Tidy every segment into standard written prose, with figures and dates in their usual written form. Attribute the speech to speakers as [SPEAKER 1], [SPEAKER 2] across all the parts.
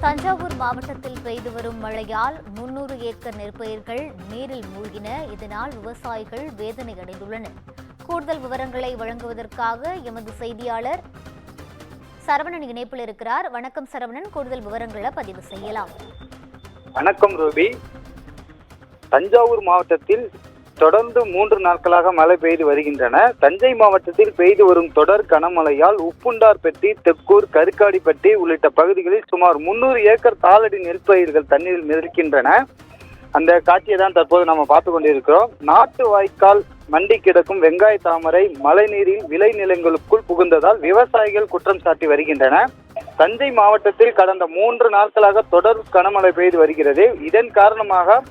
[SPEAKER 1] தஞ்சாவூர் மாவட்டத்தில் பெய்து வரும் மழையால் 300 ஏக்கர் நெற்பயிர்கள் நீரில் மூழ்கின. இதனால் விவசாயிகள் வேதனை அடைந்துள்ளனர். கூடுதல் விவரங்களை வழங்குவதற்காக எமது செய்தியாளர் சரவணன் இணைப்பில் இருக்கிறார். வணக்கம் சரவணன், கூடுதல் விவரங்களை பதிவு செய்யலாம்.
[SPEAKER 2] வணக்கம் ரூபி. தஞ்சாவூர் மாவட்டத்தில் தொடர்ந்து 3 நாட்களாக மழை பெய்து வருகின்றன. தஞ்சை மாவட்டத்தில் பெய்து வரும் தொடர் கனமழையால் உப்புண்டார்பட்டி, தெக்கூர், கருக்காடிப்பட்டி உள்ளிட்ட பகுதிகளில் சுமார் 300 ஏக்கர் தாளடி நெற்பயிர்கள் தண்ணீரில் மிதக்கின்றன. அந்த காட்சியை தான் தற்போது நம்ம பார்த்து கொண்டிருக்கிறோம். நாட்டு வாய்க்கால் மண்டி கிடக்கும் வெங்காய தாமரை மழைநீரில் விளைநிலங்களுக்குள் புகுந்ததால் விவசாயிகள் குற்றம் சாட்டி வருகின்றன. தஞ்சை மாவட்டத்தில் கடந்த 3 நாட்களாக தொடர் கனமழை பெய்து வருகிறது. இதன் காரணமாக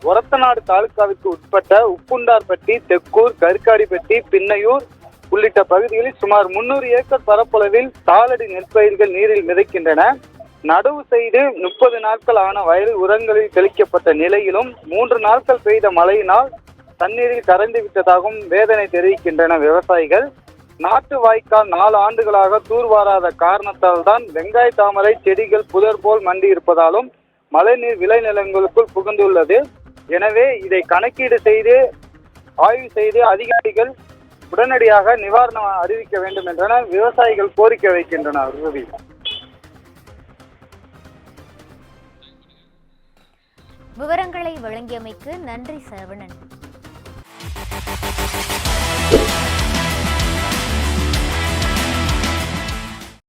[SPEAKER 2] ஒரத்தநாடு தாலுகாவிற்கு உட்பட்ட உப்புண்டார்பட்டி, தெக்கூர், கருக்காடிப்பட்டி, பின்னையூர் உள்ளிட்ட பகுதிகளில் சுமார் 300 ஏக்கர் பரப்பளவில் தாளடி நெற்பயிர்கள் நீரில் மிதக்கின்றன. நடவு செய்து 30 நாட்கள் ஆன வயல் உரங்களில் தெளிக்கப்பட்ட நிலையிலும் 3 நாட்கள் பெய்த மழையினால் தண்ணீரில் கரைந்து விட்டதாகவும் வேதனை தெரிவிக்கின்றன விவசாயிகள். நாட்டு வாய்க்கால் 4 ஆண்டுகளாக தூர்வாராத காரணத்தால் தான் வெங்காய தாமரை செடிகள் புதர் போல் மண்டி இருப்பதாலும் மழைநீர் விளைநிலங்களுக்குள் புகுந்துள்ளது. எனவே இதை கணக்கீடு செய்து ஆய்வு செய்து அதிகாரிகள் உடனடியாக நிவாரணம் அறிவிக்க வேண்டும் என்ற விவசாயிகள் கோரிக்கை வைக்கின்றனர்.
[SPEAKER 1] விவரங்களை வழங்கியமைக்கு நன்றி சரவணன்.